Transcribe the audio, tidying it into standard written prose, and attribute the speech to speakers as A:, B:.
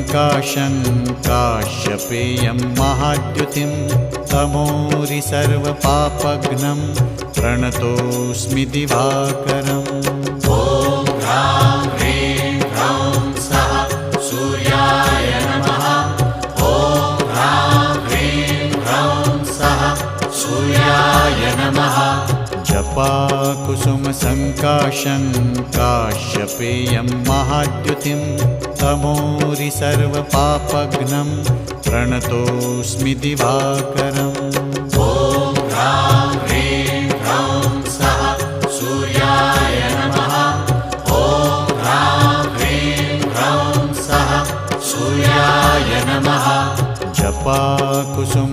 A: कुसुमसङ्काशं काश्यपेयं महाद्युतिं तमोरि सर्वपापघ्नं प्रणतोऽस्मि दिवाकरम्। ॐ ह्रां ह्रीं ह्रौं सः सूर्याय नमः। ॐ ह्रां ह्रीं ह्रौं सः सूर्याय नमः। जपाकुसुमसङ्काशं काश्यपेयं महाद्युतिं तमोरि सर्वपापघ्नं प्रणतोऽस्मि दिवाकरम्। ॐ ह्रां ह्रीं ह्रौं सः सूर्याय नमः। ॐ ह्रां ह्रीं ह्रौं सः सूर्याय नमः। जपाकुसुमसङ्काशं